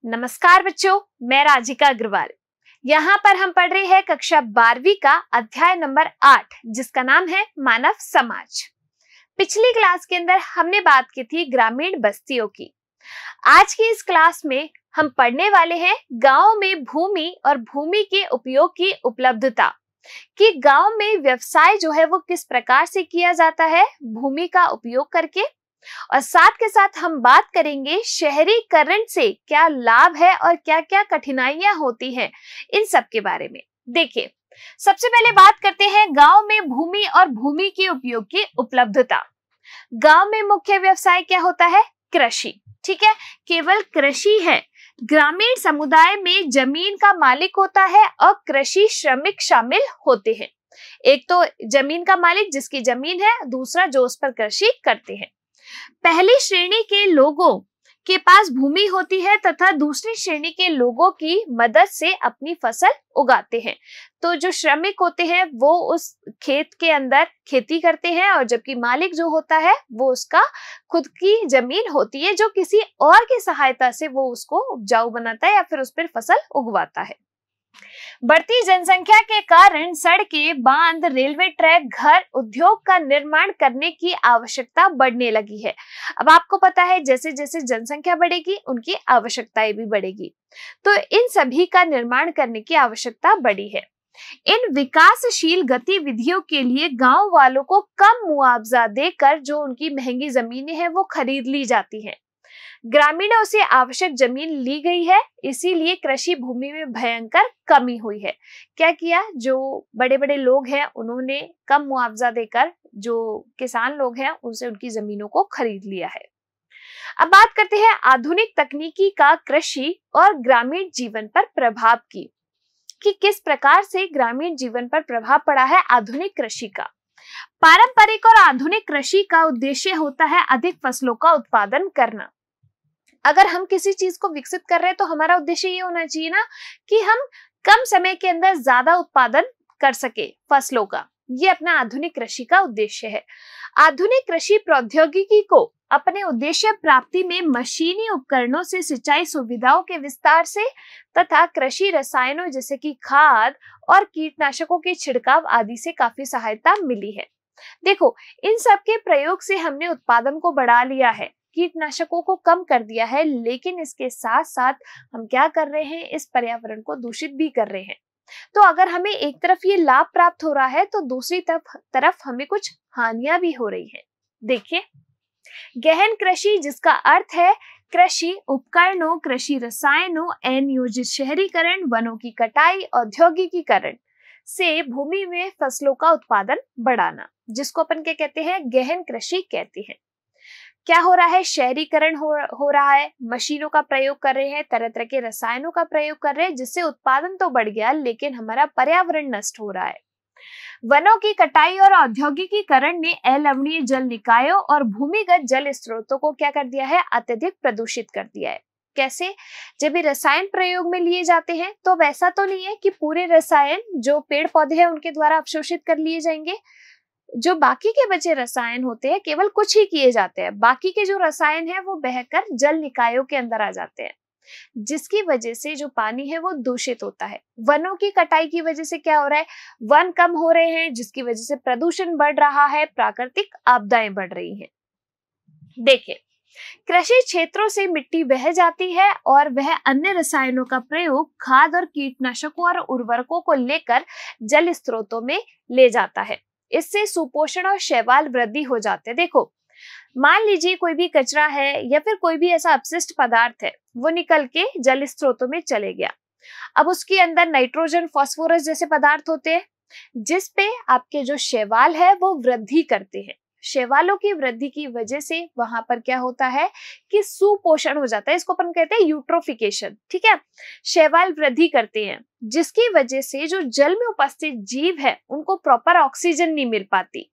नमस्कार बच्चों, मैं राजिका अग्रवाल। यहाँ पर हम पढ़ रहे हैं कक्षा 12वीं का अध्याय नंबर 8, जिसका नाम है मानव समाज। पिछली क्लास के अंदर हमने बात की थी ग्रामीण बस्तियों की। आज की इस क्लास में हम पढ़ने वाले हैं गांव में भूमि और भूमि के उपयोग की उपलब्धता, कि गांव में व्यवसाय जो है वो किस प्रकार से किया जाता है भूमि का उपयोग करके, और साथ के साथ हम बात करेंगे शहरीकरण से क्या लाभ है और क्या क्या कठिनाइयां होती हैं, इन सब के बारे में। देखिए, सबसे पहले बात करते हैं गांव में भूमि और भूमि के उपयोग की उपलब्धता। गांव में मुख्य व्यवसाय क्या होता है? कृषि। ठीक है, केवल कृषि है। ग्रामीण समुदाय में जमीन का मालिक होता है और कृषि श्रमिक शामिल होते हैं। एक तो जमीन का मालिक जिसकी जमीन है, दूसरा जो उस पर कृषि करते हैं। पहली श्रेणी के लोगों के पास भूमि होती है तथा दूसरी श्रेणी के लोगों की मदद से अपनी फसल उगाते हैं। तो जो श्रमिक होते हैं वो उस खेत के अंदर खेती करते हैं, और जबकि मालिक जो होता है वो उसका खुद की जमीन होती है, जो किसी और की सहायता से वो उसको उपजाऊ बनाता है या फिर उस पर फसल उगवाता है। बढ़ती जनसंख्या के कारण सड़कें, बांध, रेलवे ट्रैक, घर, उद्योग का निर्माण करने की आवश्यकता बढ़ने लगी है। अब आपको पता है जैसे जैसे जनसंख्या बढ़ेगी उनकी आवश्यकताएं भी बढ़ेगी, तो इन सभी का निर्माण करने की आवश्यकता बढ़ी है। इन विकासशील गतिविधियों के लिए गांव वालों को कम मुआवजा देकर जो उनकी महंगी जमीनें हैं वो खरीद ली जाती हैं। ग्रामीणों से आवश्यक जमीन ली गई है, इसीलिए कृषि भूमि में भयंकर कमी हुई है। क्या किया? जो बड़े बड़े लोग हैं उन्होंने कम मुआवजा देकर जो किसान लोग हैं उनसे उनकी जमीनों को खरीद लिया है। अब बात करते हैं आधुनिक तकनीकी का कृषि और ग्रामीण जीवन पर प्रभाव की, कि किस प्रकार से ग्रामीण जीवन पर प्रभाव पड़ा है आधुनिक कृषि का। पारंपरिक और आधुनिक कृषि का उद्देश्य होता है अधिक फसलों का उत्पादन करना। अगर हम किसी चीज को विकसित कर रहे हैं तो हमारा उद्देश्य ये होना चाहिए ना कि हम कम समय के अंदर ज्यादा उत्पादन कर सके फसलों का। ये अपना आधुनिक कृषि का उद्देश्य है। आधुनिक कृषि प्रौद्योगिकी को अपने उद्देश्य प्राप्ति में मशीनी उपकरणों से, सिंचाई सुविधाओं के विस्तार से तथा कृषि रसायनों जैसे कि खाद और कीटनाशकों के छिड़काव आदि से काफी सहायता मिली है। देखो, इन सब के प्रयोग से हमने उत्पादन को बढ़ा लिया है, कीटनाशकों को कम कर दिया है, लेकिन इसके साथ साथ हम क्या कर रहे हैं, इस पर्यावरण को दूषित भी कर रहे हैं। तो अगर हमें एक तरफ ये लाभ प्राप्त हो रहा है तो दूसरी तरफ हमें कुछ हानियां भी हो रही हैं। देखिए, गहन कृषि जिसका अर्थ है कृषि उपकरणों, कृषि रसायनों, अनियोजित शहरीकरण, वनों की कटाई, औद्योगिकीकरण से भूमि में फसलों का उत्पादन बढ़ाना, जिसको अपन क्या कहते हैं? गहन कृषि कहते हैं। क्या हो रहा है? शहरीकरण हो रहा है, मशीनों का प्रयोग कर रहे हैं, तरह तरह के रसायनों का प्रयोग कर रहे हैं, जिससे उत्पादन तो बढ़ गया लेकिन हमारा पर्यावरण नष्ट हो रहा है। वनों की कटाई और औद्योगिकीकरण ने अलवणीय जल निकायों और भूमिगत जल स्रोतों को क्या कर दिया है? अत्यधिक प्रदूषित कर दिया है। कैसे? जब ये रसायन प्रयोग में लिए जाते हैं तो वैसा तो नहीं है कि पूरे रसायन जो पेड़ पौधे हैं उनके द्वारा अवशोषित कर लिए जाएंगे। जो बाकी के बचे रसायन होते हैं केवल कुछ ही किए जाते हैं, बाकी के जो रसायन है वो बहकर जल निकायों के अंदर आ जाते हैं, जिसकी वजह से जो पानी है वो दूषित होता है। वनों की कटाई की वजह से क्या हो रहा है? वन कम हो रहे हैं, जिसकी वजह से प्रदूषण बढ़ रहा है, प्राकृतिक आपदाएं बढ़ रही हैं। देखिए, कृषि क्षेत्रों से मिट्टी बह जाती है और वह अन्य रसायनों का प्रयोग खाद और कीटनाशकों और उर्वरकों को लेकर जल स्रोतों में ले जाता है। इससे सुपोषण और शैवाल वृद्धि हो जाते हैं। देखो, मान लीजिए कोई भी कचरा है या फिर कोई भी ऐसा अपशिष्ट पदार्थ है, वो निकल के जल स्रोतों में चले गया। अब उसके अंदर नाइट्रोजन, फास्फोरस जैसे पदार्थ होते हैं, जिस पे आपके जो शैवाल है वो वृद्धि करते हैं। शैवालों की वृद्धि की वजह से वहां पर क्या होता है कि सुपोषण हो जाता है, इसको अपन कहते हैं यूट्रोफिकेशन। ठीक है, शैवाल वृद्धि करते हैं, जिसकी वजह से जो जल में उपस्थित जीव है उनको प्रॉपर ऑक्सीजन नहीं मिल पाती।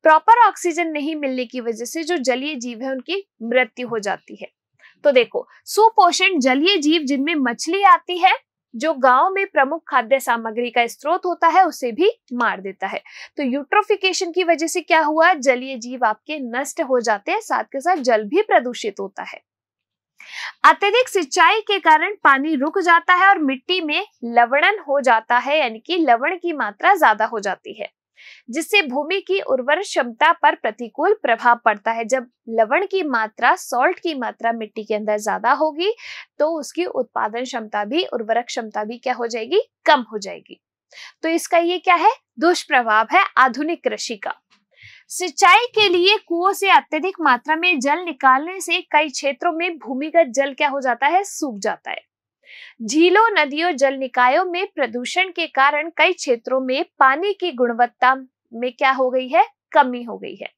प्रॉपर ऑक्सीजन नहीं मिलने की वजह से जो जलीय जीव है उनकी मृत्यु हो जाती है। तो देखो, सुपोषण जलीय जीव जिनमें मछली आती है, जो गांव में प्रमुख खाद्य सामग्री का स्रोत होता है, उसे भी मार देता है। तो यूट्रोफिकेशन की वजह से क्या हुआ? जलीय जीव आपके नष्ट हो जाते हैं, साथ के साथ जल भी प्रदूषित होता है। अत्यधिक सिंचाई के कारण पानी रुक जाता है और मिट्टी में लवणन हो जाता है, यानी कि लवण की मात्रा ज्यादा हो जाती है, जिससे भूमि की उर्वर क्षमता पर प्रतिकूल प्रभाव पड़ता है। जब लवण की मात्रा, सॉल्ट की मात्रा मिट्टी के अंदर ज्यादा होगी तो उसकी उत्पादन क्षमता भी, उर्वरक क्षमता भी क्या हो जाएगी, कम हो जाएगी। तो इसका ये क्या है, दुष्प्रभाव है आधुनिक कृषि का। सिंचाई के लिए कुओं से अत्यधिक मात्रा में जल निकालने से कई क्षेत्रों में भूमिगत जल क्या हो जाता है, सूख जाता है। झीलों, नदियों, जल निकायों में प्रदूषण के कारण कई क्षेत्रों में पानी की गुणवत्ता में क्या हो गई है, कमी हो गई है।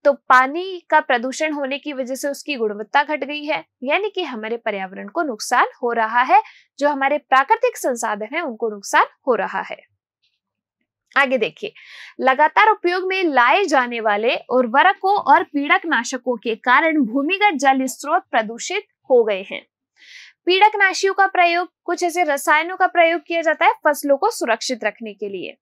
तो पानी का प्रदूषण होने की वजह से उसकी गुणवत्ता घट गई है, यानी कि हमारे पर्यावरण को नुकसान हो रहा है, जो हमारे प्राकृतिक संसाधन है उनको नुकसान हो रहा है। आगे देखिए, लगातार उपयोग में लाए जाने वाले उर्वरकों और पीड़कनाशकों के कारण भूमिगत जल स्रोत प्रदूषित हो गए हैं। पीड़कनाशियों का प्रयोग, कुछ ऐसे रसायनों का प्रयोग किया जाता है फसलों को सुरक्षित रखने के लिए,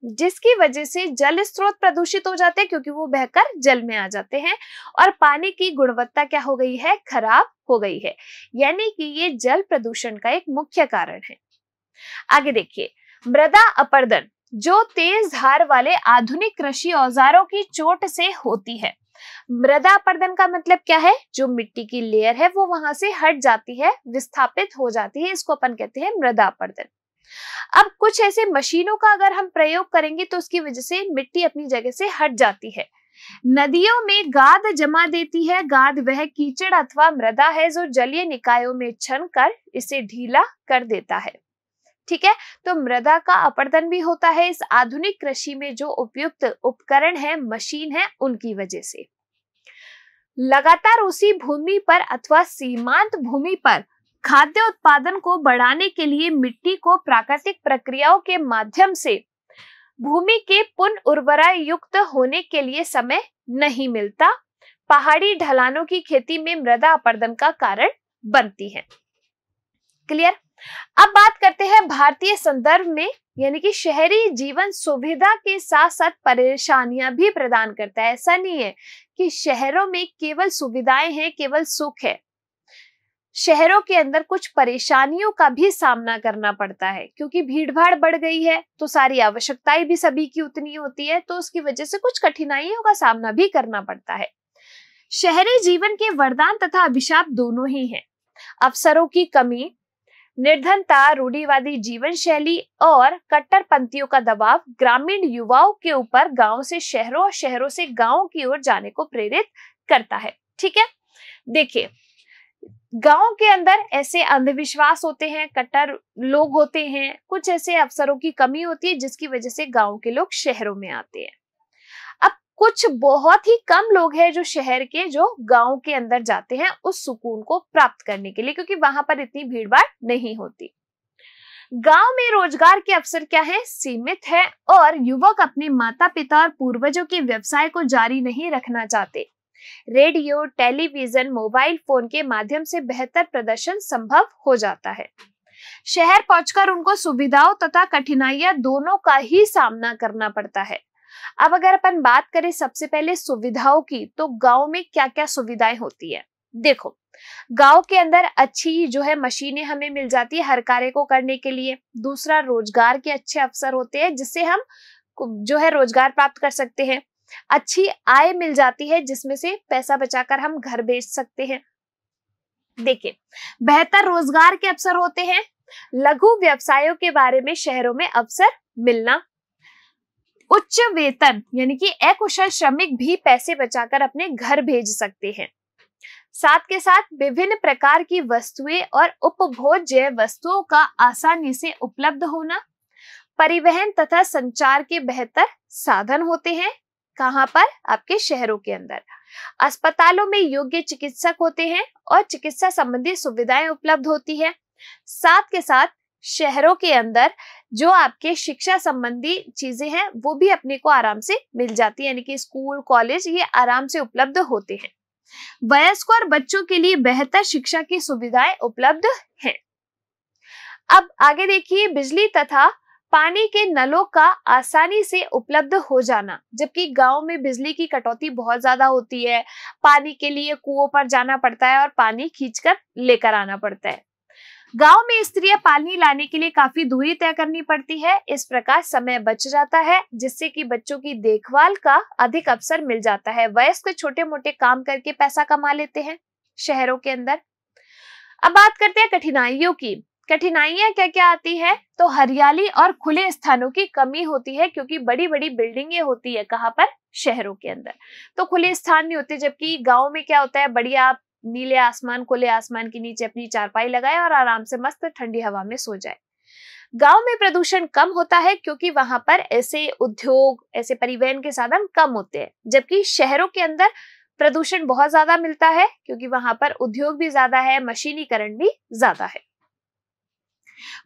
जिसकी वजह से जल स्रोत प्रदूषित हो जाते हैं, क्योंकि वो बहकर जल में आ जाते हैं और पानी की गुणवत्ता क्या हो गई है, खराब हो गई है, यानी कि ये जल प्रदूषण का एक मुख्य कारण है। आगे देखिए, मृदा अपरदन, जो तेज धार वाले आधुनिक कृषि औजारों की चोट से होती है। मृदा अपरदन का मतलब क्या है, जो मिट्टी की लेयर है वो वहां से हट जाती है, विस्थापित हो जाती है, इसको अपन कहते हैं मृदा अपरदन। अब कुछ ऐसे मशीनों का अगर हम प्रयोग करेंगे तो उसकी वजह से मिट्टी अपनी जगह से हट जाती है। नदियों में गाद जमा देती है। गाद वह कीचड़ अथवा मृदा है जो जलीय निकायों में छन कर इसे ढीला कर देता है। ठीक है, तो मृदा का अपरदन भी होता है इस आधुनिक कृषि में जो उपयुक्त उपकरण है, मशीन है, उनकी वजह से। लगातार उसी भूमि पर अथवा सीमांत भूमि पर खाद्य उत्पादन को बढ़ाने के लिए मिट्टी को प्राकृतिक प्रक्रियाओं के माध्यम से भूमि के पुनः उर्वरा युक्त होने के लिए समय नहीं मिलता। पहाड़ी ढलानों की खेती में मृदा अपरदन का कारण बनती है। क्लियर? अब बात करते हैं भारतीय संदर्भ में, यानी कि शहरी जीवन सुविधा के साथ साथ परेशानियां भी प्रदान करता है। ऐसा नहीं है कि शहरों में केवल सुविधाएं हैं, केवल सुख है। शहरों के अंदर कुछ परेशानियों का भी सामना करना पड़ता है, क्योंकि भीड़ भाड़ बढ़ गई है तो सारी आवश्यकताएं भी सभी की उतनी होती है, तो उसकी वजह से कुछ कठिनाइयों का सामना भी करना पड़ता है। शहरी जीवन के वरदान तथा अभिशाप दोनों ही हैं। अवसरों की कमी, निर्धनता, रूढ़िवादी जीवन शैली और कट्टरपंथियों का दबाव ग्रामीण युवाओं के ऊपर गांव से शहरों और शहरों से गांव की ओर जाने को प्रेरित करता है। ठीक है, देखिए, गांव के अंदर ऐसे अंधविश्वास होते हैं, कट्टर लोग होते हैं, कुछ ऐसे अवसरों की कमी होती है जिसकी वजह से गांव के लोग शहरों में आते हैं। अब कुछ बहुत ही कम लोग हैं जो शहर के, जो गांव के अंदर जाते हैं उस सुकून को प्राप्त करने के लिए, क्योंकि वहां पर इतनी भीड़ भाड़ नहीं होती। गांव में रोजगार के अवसर क्या है, सीमित है, और युवक अपने माता पिता और पूर्वजों के व्यवसाय को जारी नहीं रखना चाहते। रेडियो, टेलीविजन, मोबाइल फोन के माध्यम से बेहतर प्रदर्शन संभव हो जाता है। शहर पहुंचकर उनको सुविधाओं तथा कठिनाइयां दोनों का ही सामना करना पड़ता है। अब अगर अपन बात करें सबसे पहले सुविधाओं की, तो गांव में क्या क्या सुविधाएं होती है। देखो, गांव के अंदर अच्छी जो है मशीनें हमें मिल जाती है हर कार्य को करने के लिए। दूसरा, रोजगार के अच्छे अवसर होते हैं जिससे हम जो है रोजगार प्राप्त कर सकते हैं। अच्छी आय मिल जाती है जिसमें से पैसा बचाकर हम घर बेच सकते हैं। देखिए, बेहतर रोजगार के अवसर होते हैं। लघु व्यवसायों के बारे में शहरों में अवसर मिलना। उच्च वेतन, यानी कि अकुशल श्रमिक भी पैसे बचाकर अपने घर भेज सकते हैं। साथ के साथ विभिन्न प्रकार की वस्तुएं और उपभोज्य वस्तुओं का आसानी से उपलब्ध होना। परिवहन तथा संचार के बेहतर साधन होते हैं। कहां पर? आपके शहरों के अंदर। अस्पतालों में योग्य चिकित्सक होते हैं और चिकित्सा संबंधी सुविधाएं उपलब्ध होती है। साथ के साथ शहरों के अंदर जो आपके शिक्षा संबंधी चीजें हैं वो भी अपने को आराम से मिल जाती है, यानी कि स्कूल, कॉलेज ये आराम से उपलब्ध होते हैं। वयस्कों और बच्चों के लिए बेहतर शिक्षा की सुविधाएं उपलब्ध हैं। अब आगे देखिए, बिजली तथा पानी के नलों का आसानी से उपलब्ध हो जाना, जबकि गांव में बिजली की कटौती बहुत ज्यादा होती है, पानी के लिए कुओं पर जाना पड़ता है और पानी खींचकर लेकर आना पड़ता है। गांव में स्त्रियां पानी लाने के लिए काफी दूरी तय करनी पड़ती है। इस प्रकार समय बच जाता है, जिससे कि बच्चों की देखभाल का अधिक अवसर मिल जाता है। वयस्क छोटे मोटे काम करके पैसा कमा लेते हैं शहरों के अंदर। अब बात करते हैं कठिनाइयों की। कठिनाइयां क्या क्या आती है, तो हरियाली और खुले स्थानों की कमी होती है, क्योंकि बड़ी बड़ी बिल्डिंगें होती है कहाँ पर, शहरों के अंदर, तो खुले स्थान नहीं होते। जबकि गांव में क्या होता है, बढ़िया आप नीले आसमान, खुले आसमान के नीचे अपनी चारपाई लगाए और आराम से मस्त ठंडी हवा में सो जाए। गांव में प्रदूषण कम होता है, क्योंकि वहां पर ऐसे उद्योग, ऐसे परिवहन के साधन कम होते हैं। जबकि शहरों के अंदर प्रदूषण बहुत ज्यादा मिलता है, क्योंकि वहां पर उद्योग भी ज्यादा है, मशीनीकरण भी ज्यादा है।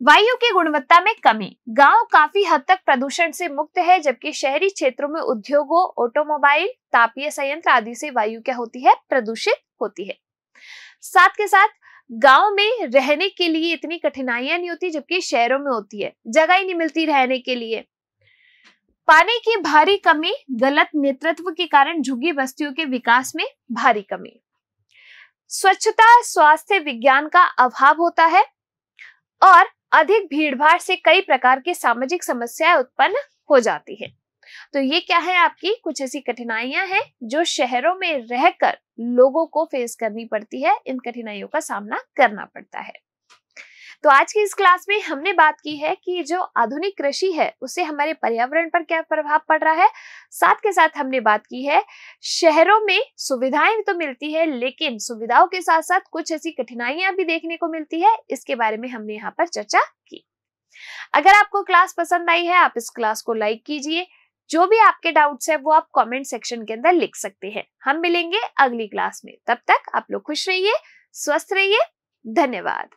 वायु की गुणवत्ता में कमी। गांव काफी हद तक प्रदूषण से मुक्त है, जबकि शहरी क्षेत्रों में उद्योगों, ऑटोमोबाइल, तापीय संयंत्र आदि से वायु क्या होती है, प्रदूषित होती है। साथ के साथ गांव में रहने के लिए इतनी कठिनाइयां नहीं होती, जबकि शहरों में होती है, जगह ही नहीं मिलती रहने के लिए। पानी की भारी कमी, गलत नेतृत्व के कारण झुग्गी बस्तियों के विकास में भारी कमी। स्वच्छता, स्वास्थ्य, विज्ञान का अभाव होता है और अधिक भीड़भाड़ से कई प्रकार की सामाजिक समस्याएं उत्पन्न हो जाती है। तो ये क्या है, आपकी कुछ ऐसी कठिनाइयां हैं जो शहरों में रहकर लोगों को फेस करनी पड़ती है, इन कठिनाइयों का सामना करना पड़ता है। तो आज की इस क्लास में हमने बात की है कि जो आधुनिक कृषि है उससे हमारे पर्यावरण पर क्या प्रभाव पड़ रहा है। साथ के साथ हमने बात की है शहरों में सुविधाएं तो मिलती है, लेकिन सुविधाओं के साथ साथ कुछ ऐसी कठिनाइयां भी देखने को मिलती है। इसके बारे में हमने यहाँ पर चर्चा की। अगर आपको क्लास पसंद आई है, आप इस क्लास को लाइक कीजिए। जो भी आपके डाउट्स है वो आप कमेंट सेक्शन के अंदर लिख सकते हैं। हम मिलेंगे अगली क्लास में। तब तक आप लोग खुश रहिए, स्वस्थ रहिए। धन्यवाद।